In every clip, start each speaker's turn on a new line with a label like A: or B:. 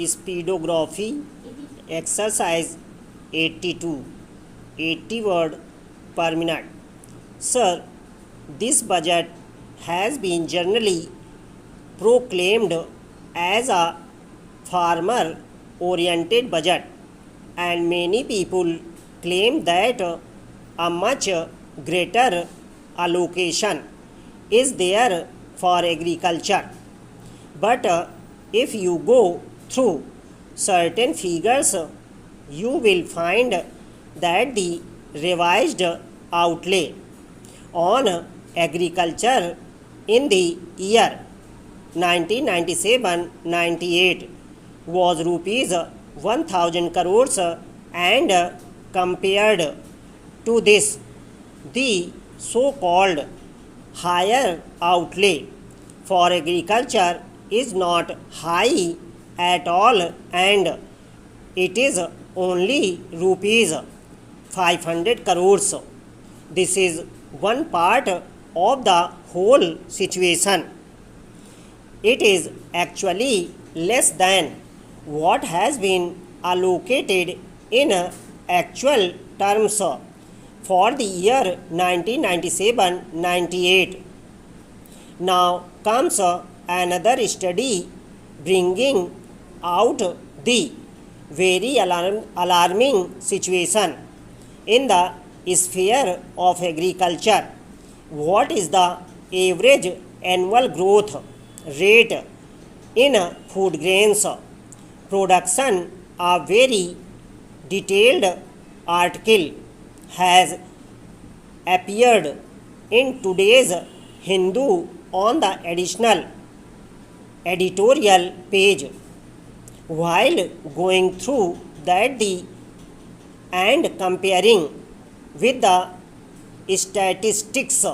A: Speedography exercise 82, 80 word per minute. Sir, this budget has been generally proclaimed as a farmer oriented budget, and many people claim that a much greater allocation is there for agriculture. But if you go through certain figures, you will find that the revised outlay on agriculture in the year 1997-98 was rupees 1000 crores, and compared to this, the so-called higher outlay for agriculture is not high at all, and it is only rupees 500 crores. This is one part of the whole situation. It is actually less than what has been allocated in actual terms for the year 1997-98. Now comes another study bringing out the very alarming situation in the sphere of agriculture. What is the average annual growth rate in food grains production? A very detailed article has appeared in today's Hindu on the additional editorial page. While going through that and comparing with the statistics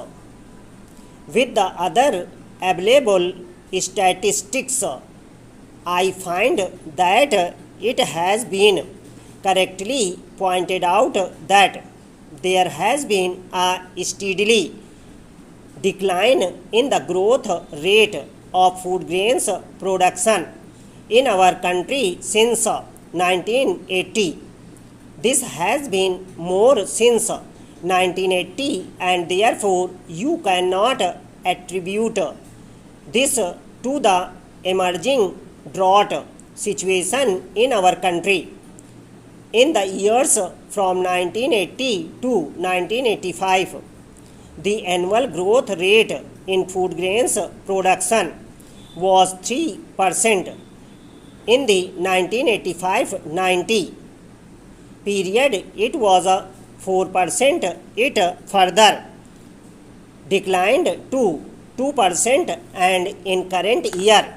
A: with the other available statistics, I find that it has been correctly pointed out that there has been a steadily decline in the growth rate of food grains production in our country since 1980. This has been more since 1980, and therefore you cannot attribute this to the emerging drought situation in our country. In the years from 1980 to 1985, the annual growth rate in food grains production was 3%. In the 1985-90 period, it was 4%. It further declined to 2%, and in current year,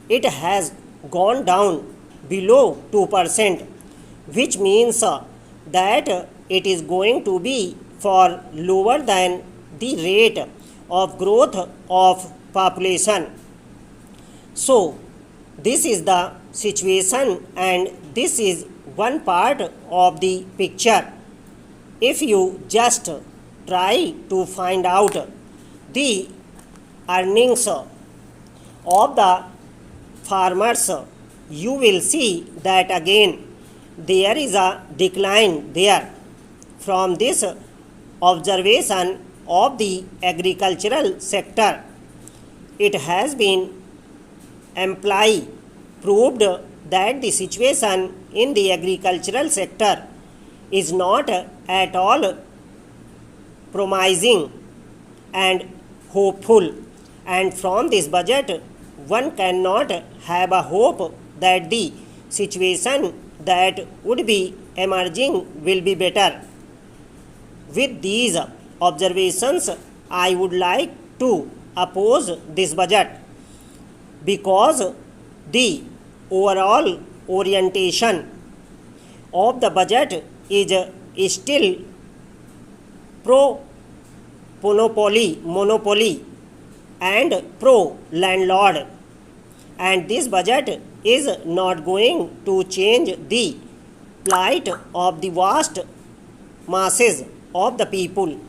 A: it has gone down below 2%, which means that it is going to be for lower than the rate of growth of population. So, this is the situation, and this is one part of the picture. If you just try to find out the earnings of the farmers, you will see that again there is a decline there. From this observation of the agricultural sector, it has been proved that the situation in the agricultural sector is not at all promising and hopeful, and from this budget one cannot have a hope that the situation that would be emerging will be better. With these observations, I would like to oppose this budget, because the overall orientation of the budget is still pro monopoly and pro landlord, and this budget is not going to change the plight of the vast masses of the people.